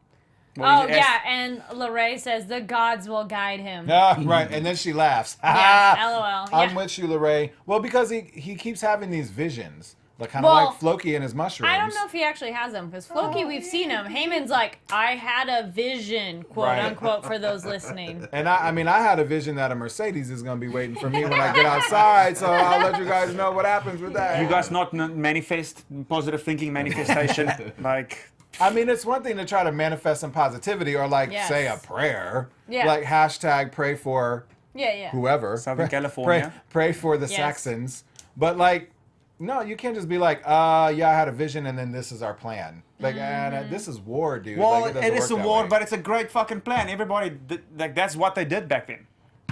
Well, Oh, he's yeah, and Lorraine says the gods will guide him. Ah, right, and then she laughs. Yes, LOL. I'm Yeah. with you, Lorraine. Well, because he keeps having these visions, like kind of Well, like Floki and his mushrooms. I don't know if he actually has them, because Floki, we've seen him. Haman's like, I had a vision, quote Right. unquote, for those listening. And I mean, I had a vision that a Mercedes is going to be waiting for me when I get outside, so I'll let you guys know what happens with that. You guys not manifest positive thinking, manifestation, like... I mean, it's one thing to try to manifest some positivity or like Yes. say a prayer, Yeah. like hashtag pray for Yeah. whoever, Southern Pray- California. pray for the Yes. Saxons, but like, no, you can't just be like, yeah, I had a vision and then this is our plan. Like, this is war, dude. Well, like, it is a doesn't work that war, way. but it's a great fucking plan. Everybody, like, that's what they did back then.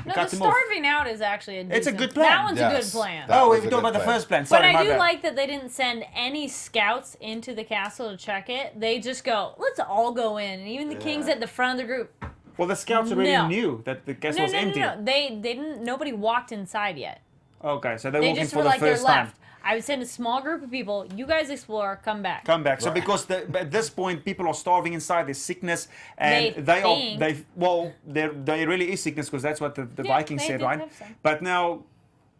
No, Cut the them off. starving out is actually a It's a decent- good plan. That one's a Yes. good plan. That Oh, was we're a talking good about the plan. first plan. But Sorry, I my do bad. like that they didn't send any scouts into the castle to check it. They just go, let's all go in. And even the king's at the front of the group. Well, the scouts already No. knew that the castle No, was empty. They didn't. Nobody walked inside yet. Okay, so they They walked in just for were the like they're first time. left. I would send a small group of people. You guys explore. Come back. Come back. So Right. because at this point people are starving inside, there's sickness, and They there really is sickness because that's what the Yeah, Vikings they said, did right? have some. But now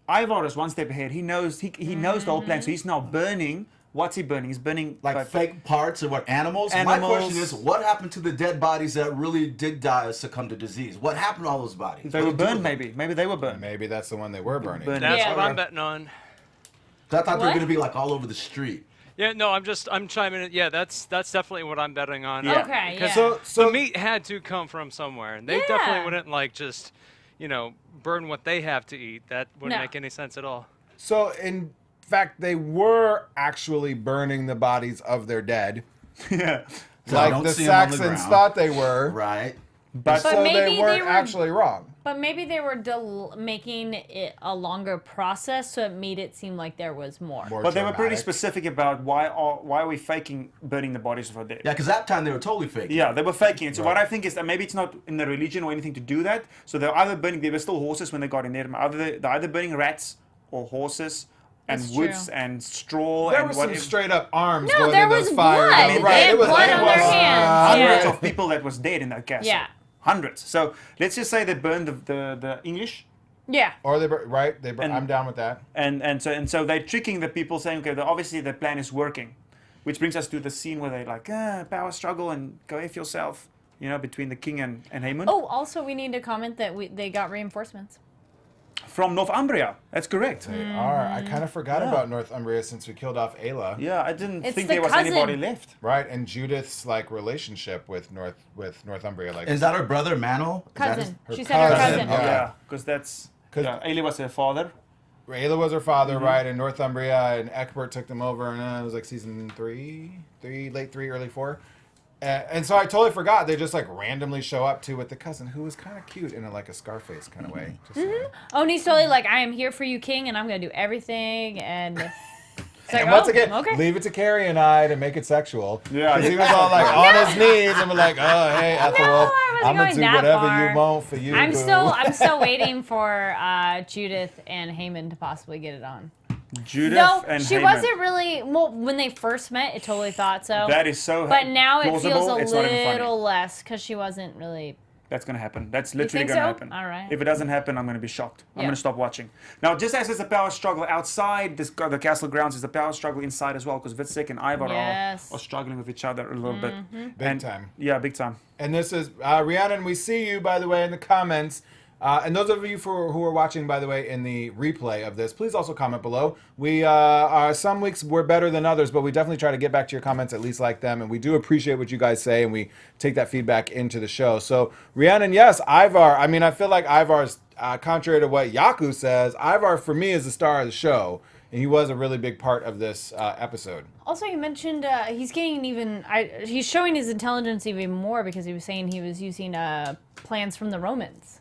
Ivar is one step ahead. He knows he knows the whole plan, so he's now burning. What's he burning? He's burning Like fake parts or what animals? My Animals. question is, what happened to the dead bodies that really did die or succumb to disease? What happened to all those bodies? They What were did you do burned, with them? maybe. Maybe they were burned. Maybe that's the one they were burning. Burning. That's Yeah. what I'm betting on. So I thought they were What? going to be like all over the street. Yeah, no, I'm chiming in. Yeah, that's definitely what I'm betting on. Yeah. Okay. Because Yeah. So the meat had to come from somewhere, and they Yeah. definitely wouldn't like just, burn what they have to eat. That wouldn't No. make any sense at all. So in fact, they were actually burning the bodies of their dead, Yeah. So I like don't the see 'em on the Saxons ground. thought they were. Right. But So maybe they weren't they were- actually wrong. But maybe they were making it a longer process, so it made it seem like there was more. But they were pretty dramatic. specific about why are we faking burning the bodies of our dead. Yeah, because that time they were totally fake. Yeah, they were faking it. So what I think is that maybe it's not in the religion or anything to do that. So they're either burning, there were still horses when they got in there. They're either burning rats or horses and That's woods true. and straw There and was some whatever. straight up arms No, going there in those was fires. blood. I mean, They had it was, blood it on was their hands. Hundreds Yeah. of people that was dead in that castle. Yeah. Hundreds. So let's just say they burned the English. Yeah. Or right? And- I'm down with that. And so they're tricking the people, saying, okay, obviously the plan is working, which brings us to the scene where they're like, power struggle and go F yourself, between the king and Haemon. Oh, also we need to comment that they got reinforcements. From Northumbria. That's correct. They are. I kind of forgot Yeah. about Northumbria since we killed off Ayla. Yeah, I didn't It's think the there was cousin. anybody left. Right, and Judith's like relationship with Northumbria, like Is that her brother Manel? Is that his- Cousin. her She said her cousin, cousin. okay. Yeah, because that's... 'Cause- Ailey was her father. Ayla was her father, right? And Northumbria and Egbert took them over, and it was like season late 3, early 4. And so I totally forgot. They just like randomly show up too with the cousin, who was kind of cute in a Scarface kind of way. Just, Oh, and he's totally like, I am here for you, king, and I'm gonna do everything. And it's like, And once oh, again, okay. leave it to Carrie and I to make it sexual. Yeah. 'Cause he was all like on his knees and was like, "Oh, hey, Ethelwolf, I wasn't I'm gonna going do that whatever far. you want for you." I'm boo." still waiting for Judith and Haemon to possibly get it on. Judith No, and she Haemon. wasn't really. Well, when they first met, it totally thought so. That is so but now it plausible, feels a it's not even funny. little less because she wasn't really. That's going to happen. That's literally think going to so? happen. All right. If it doesn't happen, I'm going to be shocked. I'm Yeah. going to stop watching. Now, just as there's a power struggle outside the castle grounds, there's a power struggle inside as well, because Vitsik and Ivar Yes. are struggling with each other a little bit. Big time. Yeah, big time. And this is Rhiannon. We see you, by the way, in the comments. And those of you who are watching, by the way, in the replay of this, please also comment below. We some weeks we're better than others, but we definitely try to get back to your comments, at least like them. And we do appreciate what you guys say, and we take that feedback into the show. So, Rhiannon, yes, Ivar. I mean, I feel like Ivar's, contrary to what Jaco says, Ivar for me is the star of the show. And he was a really big part of this episode. Also, you mentioned he's getting even. He's showing his intelligence even more because he was saying he was using plans from the Romans.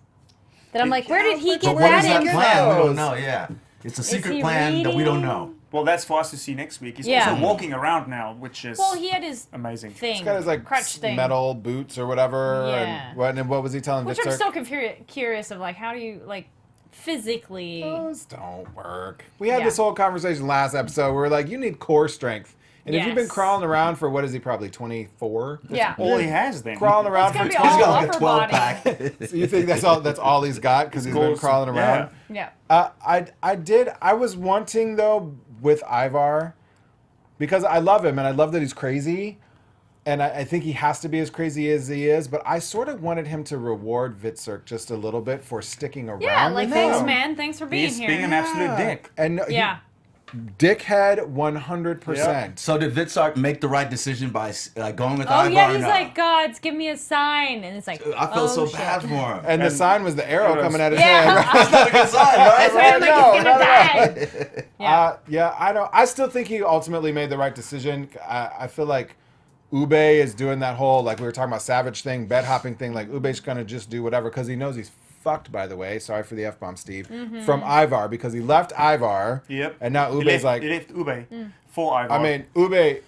That I'm like, where did he But get what that is that info? plan? We don't know. Yeah, it's a secret he plan that we don't reading? know. Well, that's for us to see next week. He's Yeah. also walking around now, which is Well, he had his amazing. thing. He's got his like crutch thing. metal boots or whatever. Yeah. And what was he telling Which I'm Vitsik? still curious of, like, how do you, like, physically. Those don't work. We had Yeah. this whole conversation last episode where we're like, you need core strength. And if you've been Yes. crawling around for, what is he, probably 24? Yeah. All he has then. Crawling around It's for gonna be 20. He's all got like a upper 12 body. pack. So you think that's all he's got because he's been Goals. crawling around? Yeah. Yeah. I was wanting, though, with Ivar, because I love him and I love that he's crazy. And I think he has to be as crazy as he is, but I sort of wanted him to reward Vitsik just a little bit for sticking around. Yeah, like, with thanks, him. man. Thanks for being He's here. being an absolute dick. And Yeah. dickhead 100%. So did Vitsark make the right decision by going with Oh, Ivar? yeah, or he's not? like, gods, give me a sign. And it's like, I felt oh, so shit. bad for him. And the sign was the arrow It was- coming at his Yeah. head. That's not a good sign, right? That's why I'm like, No, he's not gonna at die. Yeah. Yeah, I know. I still think he ultimately made the right decision. I feel like Ube is doing that whole, like we were talking about, savage thing, bed hopping thing. Like Ube's going to just do whatever because he knows he's fucked, by the way. Sorry for the F-bomb, Steve. From Ivar, because he left Ivar. Yep. And now He Ube's left, like, he left Ube for Ivar. I mean, Ube,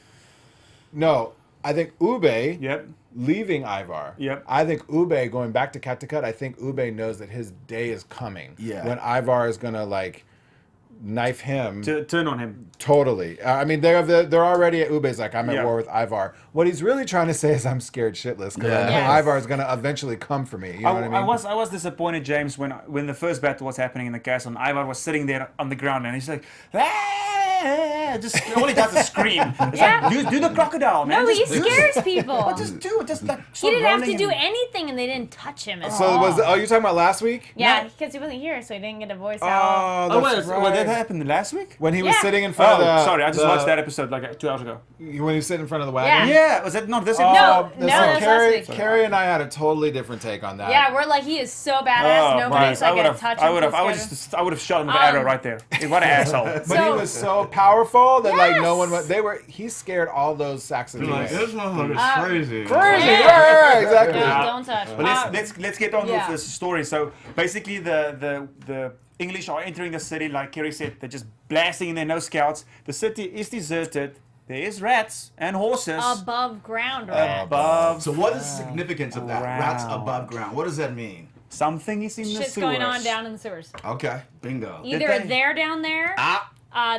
no, I think Ube Yep. leaving Ivar. Yep. I think Ube going back to Kattegat, I think Ube knows that his day is coming. Yeah. When Ivar is going to, like, knife him. To turn on him. Totally. I mean, they're already at Ube's like, I'm at Yeah. war with Ivar. What he's really trying to say is I'm scared shitless because I know Yes. Ivar is going to eventually come for me. You know what I mean? I was disappointed, James, when the first battle was happening in the castle, and Ivar was sitting there on the ground, and he's like, just all he does is scream. It's Yeah. like, do the crocodile, man. No, he just, scares people. just do it. Just like He stop didn't have to rolling do and- anything, and they didn't touch him at So all. you talking about last week? Yeah, because he wasn't here, so he didn't get a voice out. Oh, Oh, that's wait, right. well, that happened last week? When he was Yeah. sitting in front Oh, of the... sorry, I just the- watched that episode like 2 hours ago. When he was sitting in front of the wagon? Yeah. Yeah, was that not this Oh, episode? No, listen, that's Carrie, last week. Carrie and I had a totally different take on that. Yeah, we're like, he is so badass. Oh, Nobody's right. like gonna touch him. I would have shot him with an arrow right there. What an asshole. But he was so powerful that like no Yes. one. He scared all those Saxons away. Like, this motherfucker's crazy. Crazy, Yeah. right, exactly. No, don't touch. But let's get on yeah. with this story. So basically, the English are entering the city, like Kari said. They're just blasting in there, no scouts. The city is deserted. There is rats and horses Above ground rats. above. So what is the significance of that? Rats Ground. above ground. What does that mean? Something is in the Shit's sewers. going on down in the sewers. Okay, bingo. Either they- they're down there,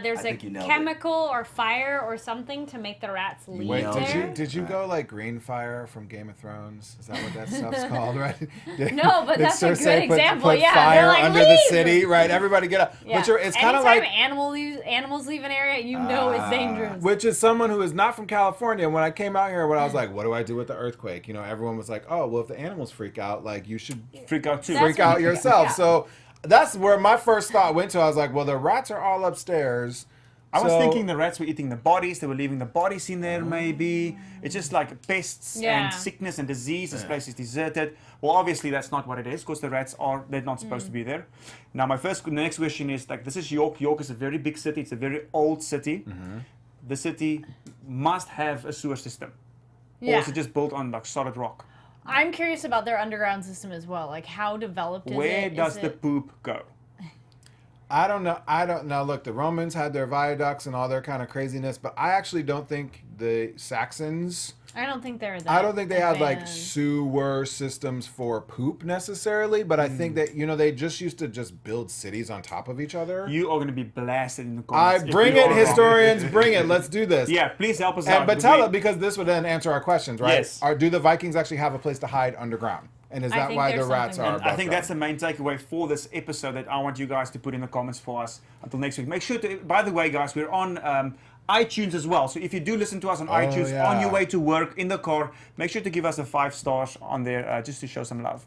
there's I a think you nailed it. chemical or fire or something to make the rats leave Wait, there. did you go like green fire from Game of Thrones? Is that what that stuff's called, right? Did- No, but did that's a Cersei good example, Put yeah, fire they're like, under the "Leave!" city, right? Everybody get up. Yeah. Which it's kind of Anytime like, animals leave an area, you know it's dangerous. which is someone who is not from California. When I came out here, when I was like, what do I do with the earthquake? You know, everyone was like, oh, well, if the animals freak out, like you should Freak out too. That's freak out what- yourself. yeah. So that's where my first thought went to. I was like, well, the rats are all upstairs. I was So- thinking the rats were eating the bodies. They were leaving the bodies in there, maybe. It's just like pests Yeah. and sickness and disease. This place is deserted. Well, obviously that's not what it is, because the rats they're not supposed to be there. Now, next question is like, this is York. York is a very big city. It's a very old city. The city must have a sewer system, or Yeah. is it just built on like solid rock? I'm curious about their underground system as well. Like, how developed is it? Where does Is the it- poop go? I don't know. Look, the Romans had their viaducts and all their kind of craziness, but I actually don't think the Saxons. I don't think they're that. I don't think they had like advanced. sewer systems for poop necessarily, but I think that they just used to just build cities on top of each other. You are going to be blasted in the I comments. if bring you it, are wrong. historians, bring it. Let's do this. Yeah, please help us out. But tell it, because this would then answer our questions, right? Yes. Do the Vikings actually have a place to hide underground? And is I that think why the there's rats something are there. I above think ground? that's the main takeaway for this episode that I want you guys to put in the comments for us until next week. Make sure to, by the way, guys, we're on iTunes as well. So if you do listen to us on iTunes yeah. on your way to work, in the car, make sure to give us a 5 stars on there just to show some love.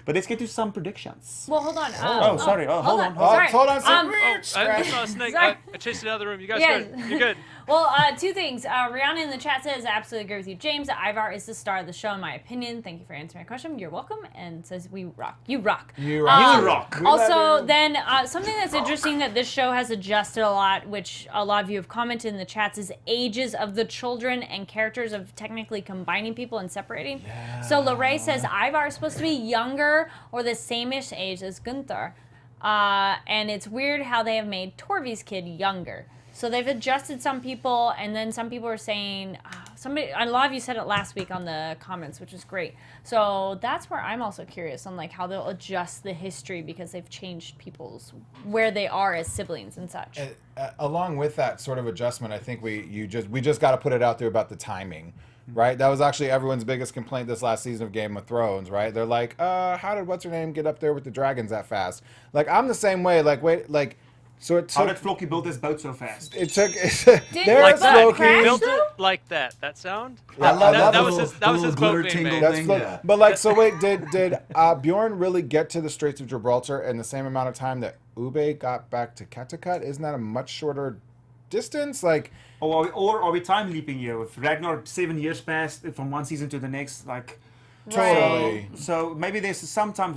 But let's get to some predictions. Well, hold on. Oh, sorry. Oh, hold on. Sorry. Hold on. I saw a snake. Sorry. I chased it out of the room. You guys Yes. good? You're good. Well, two things. Rihanna in the chat says, I absolutely agree with you, James. Ivar is the star of the show, in my opinion. Thank you for answering my question. You're welcome. And says, we rock. You rock. You rock. You rock. Also, then something that's interesting that this show has adjusted a lot, which a lot of you have commented in the chats, is ages of the children and characters of technically combining people and separating. Yeah. So Lorraine says Ivar is supposed to be younger or the same-ish age as Gunther. And it's weird how they have made Torvi's kid younger. So they've adjusted some people, and then some people are saying, a lot of you said it last week on the comments, which is great. So that's where I'm also curious on like how they'll adjust the history, because they've changed people's where they are as siblings and such. Along with that sort of adjustment, I think we just got to put it out there about the timing, right? That was actually everyone's biggest complaint this last season of Game of Thrones, right? They're like, how did what's her name get up there with the dragons that fast? Like, I'm the same way. Like, wait, like. So it How took. did Floki build this boat so fast? It took. Did There's like that Floki. crash? Built though? it like that. That sound? I love that was his. That was his boat glitter being tingle made. That's thing, Flo- yeah. But like, so wait, did Bjorn really get to the Straits of Gibraltar in the same amount of time that Ube got back to Kattegat? Isn't that a much shorter distance? Like, Or are we time leaping here? With Ragnar 7 years passed from one season to the next, like. totally. So maybe there's some time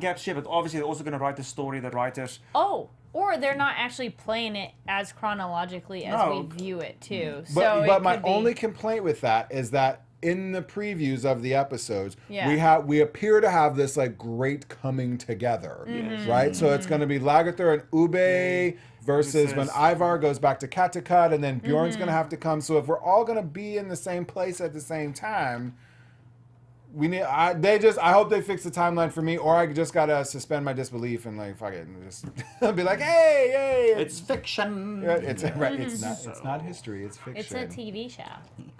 gap here, but obviously they're also going to write the story, the writers. Oh, or they're not actually playing it as chronologically as No. we view it too. But So my only complaint with that is that in the previews of the episodes, Yeah. we appear to have this like great coming together, right? So it's going to be Lagertha and Ube versus when Ivar goes back to Kattegat, and then Bjorn's going to have to come. So if we're all going to be in the same place at the same time, we need. I hope they fix the timeline for me, or I just gotta suspend my disbelief and like fuck it, and just be like, hey, It's fiction. right, it's right. It's not history. It's fiction. it's a TV show.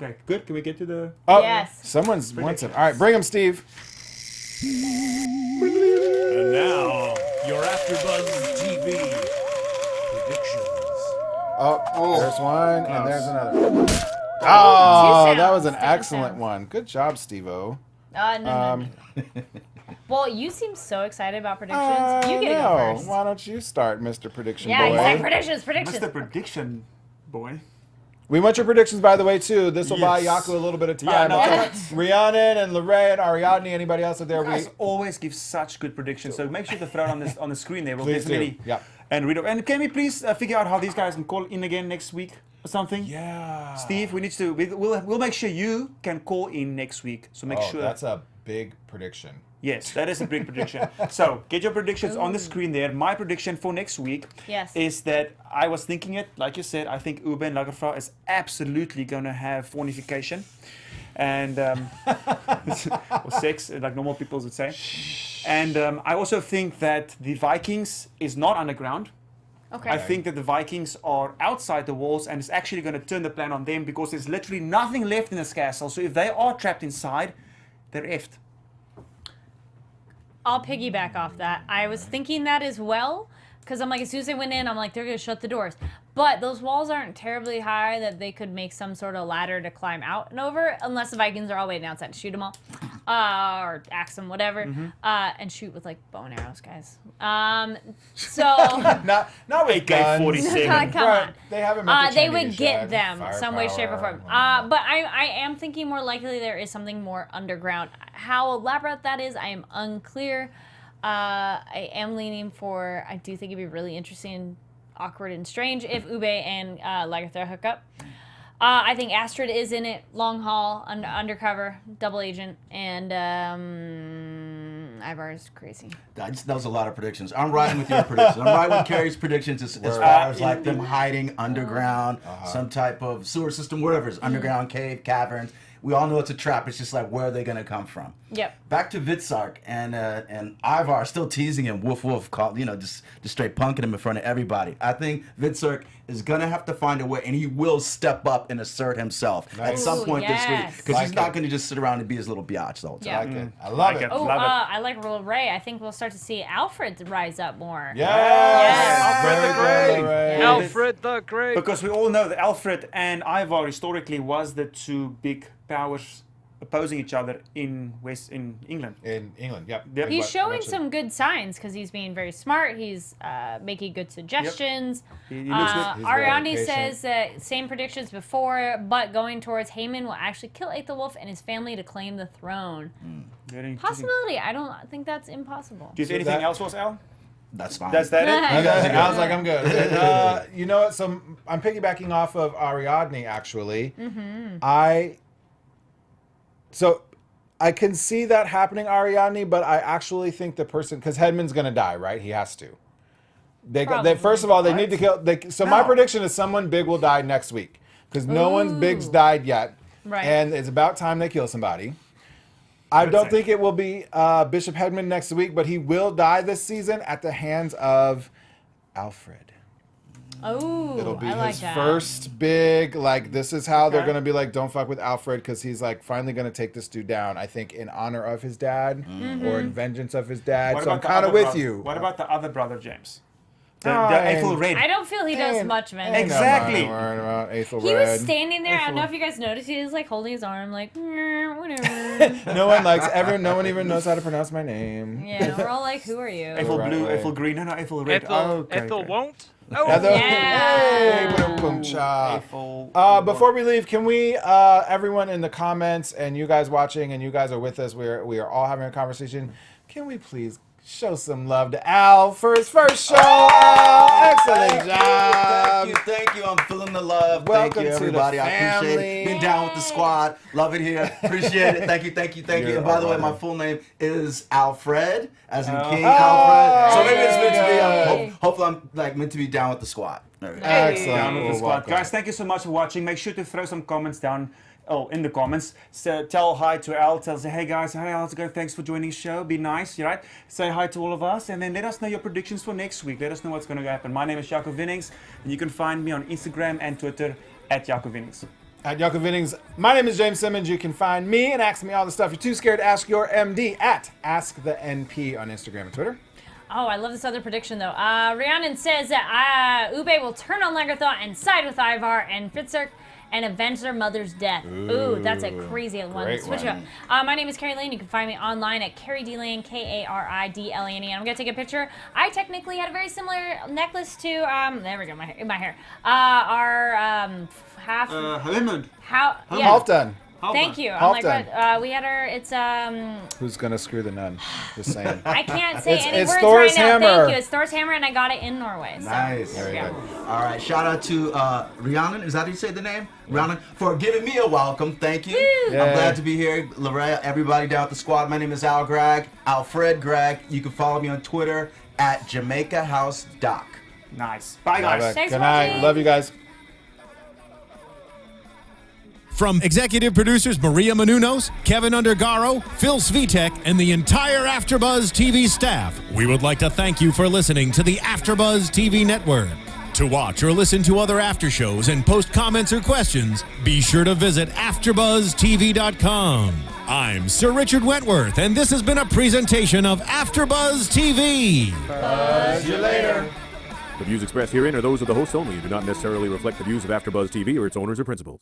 Okay, good. Can we get to the... Oh, Yes. someone's wants it. All right, bring him, Steve. And now, your AfterBuzz TV predictions. Oh, there's one, and there's another. Oh, Two that was an sounds, different excellent sounds. one. Good job, Steve-O. No. Well, you seem so excited about predictions. You get to go first. Why don't you start, Mr. Prediction Yeah, Boy? he's like predictions. Mr. Prediction Boy. We want your predictions, by the way, too. This will buy Yes. Jaco a little bit of time. Yeah, no, Okay. that's- Rhiannon and Lorraine, Ariadne, anybody else out there? You guys always give such good predictions, so make sure to throw it on the screen there. We'll Please do. definitely. Yeah. and read. And can we please figure out how these guys can call in again next week or something? Yeah. Steve, we need to. We'll make sure you can call in next week. So make sure. That's a big prediction. Yes, that is a big prediction. So get your predictions on the screen there. My prediction for next week is that I was thinking it, like you said, I think Ube and Lagerthaand is absolutely going to have fornication. And or sex, like normal people would say. And I also think that the Vikings is not underground. Okay. I think that the Vikings are outside the walls and it's actually going to turn the plan on them because there's literally nothing left in this castle. So if they are trapped inside, they're effed. I'll piggyback off that. I was thinking that as well, because I'm like, as soon as they went in, I'm like, they're going to shut the doors. But those walls aren't terribly high that they could make some sort of ladder to climb out and over, unless the Vikings are all waiting outside to shoot them all. Or axe them, whatever. And shoot with, like, bow and arrows, guys. So... not with guns. AK-47. Come on. They haven't met the they Chinese would get yet. them some way, shape, or form. Firepower. But I am thinking more likely there is something more underground. How elaborate that is, I am unclear. I am leaning for, I do think it'd be really interesting, awkward, and strange if Ube and Lagertha hook up. I think Astrid is in it, long haul, undercover, double agent, and Ivar is crazy. That was a lot of predictions. I'm riding with your predictions. I'm riding with Kari's predictions as far as like them hiding underground, some type of sewer system, whatever it is, underground cave, caverns. We all know it's a trap. It's just like, where are they going to come from? Yep. Back to Vitsark and Ivar still teasing him, woof woof, just straight punking him in front of everybody. I think Vitsark is going to have to find a way, and he will step up and assert himself at some point this week. Because he's not going to just sit around and be his little biatch the whole time. Yeah. I love it. Oh, I like Rollo Ray. I think we'll start to see Alfred rise up more. Yes. Alfred the Great. Great. Alfred the Great. Because we all know that Alfred and Ivar historically was the two big powers opposing each other in England. In England, yep. He's showing some good signs because he's being very smart. He's making good suggestions. He looks good. He's very Ariandi patient. says that same predictions before, but going towards Haemon will actually kill Aethelwulf and his family to claim the throne. Very interesting. Possibility. I don't think that's impossible. Do you have anything else for us, Al? That's fine. That's that it? Okay, I was like, I'm good. And, you know what? So I'm piggybacking off of Ariadne, actually. So I can see that happening, Ariadne, but I actually think the person, because Hedman's going to die, right? He has to. First of all, they need to kill. My prediction is someone big will die next week, because no one's big's died yet. Right. And it's about time they kill somebody. I don't think it will be Bishop Hedman next week, but he will die this season at the hands of Alfred. Oh, It'll be I like his that. first big, like, this is how they're going to be like, don't fuck with Alfred, because he's, like, finally going to take this dude down, I think, in honor of his dad or in vengeance of his dad. So I'm kind of with you. What about the other brother, James? The Aethelred. I don't feel he does much, man. Exactly. He He was standing there. I don't know if you guys noticed. He was like holding his arm, like whatever. No one even knows how to pronounce my name. Yeah, we're all like, who are you? Aethel blue, Right. Aethel green. No, Aethelred. Ethel won't? Oh, Hey, boom, boom, cha. Before we leave, can we, everyone in the comments and you guys watching and you guys are with us, we are all having a conversation. Can we please show some love to Al for his first show? Excellent job. Thank you. I'm feeling the love. Welcome thank you, to the everybody. I appreciate family. it. Been down with the squad. Love it here. Appreciate it. Thank you. You're And by the way, welcome. my full name is Alfred, as in King Alfred. So maybe it's meant to be. Hopefully, I'm like meant to be down with the squad. Excellent. Down with the Well, squad. welcome. Guys, thank you so much for watching. Make sure to throw some comments down. In the comments. So tell hi to Al. Say, hey guys, hi Al, thanks for joining the show. Be nice, right? Say hi to all of us, and then let us know your predictions for next week. Let us know what's going to happen. My name is Jaco Vienings, and you can find me on Instagram and Twitter at Jaco Vienings. At Jaco Vienings. My name is James Simmons. You can find me and ask me all the stuff you're too scared to ask your MD at AskTheNP on Instagram and Twitter. Oh, I love this other prediction though. Rhiannon says that Ube will turn on Lagertha and side with Ivar and Fitzurk and avenge their mother's death. Ooh, that's a crazy one. great Switch one. it up. My name is Kari Lane. You can find me online at Kari D Lane, Karidlane. And I'm gonna take a picture. I technically had a very similar necklace to there we go, my hair. Our half Halimund. how Half done. Thank you. I'm like, Halfdan. what? We had our. It's Who's gonna screw the nun? Just saying. I can't say any it's words Thor's right now. hammer. Thank you. It's Thor's hammer, and I got it in Norway. So. Nice. There we go. All right. Shout out to Rhiannon. Is that how you say the name? Rhiannon, for giving me a welcome. Thank you. Woo! Yeah. I'm glad to be here. Loretta, everybody down at the squad. My name is Alfred Gragg. You can follow me on Twitter at Jamaica House Doc. Nice. Bye, guys. Thanks Good for night. watching. Love you guys. From executive producers Maria Menounos, Kevin Undergaro, Phil Svitek, and the entire AfterBuzz TV staff, we would like to thank you for listening to the AfterBuzz TV network. To watch or listen to other after shows and post comments or questions, be sure to visit AfterBuzzTV.com. I'm Sir Richard Wentworth, and this has been a presentation of AfterBuzz TV. See you later. The views expressed herein are those of the hosts only and do not necessarily reflect the views of AfterBuzz TV or its owners or principals.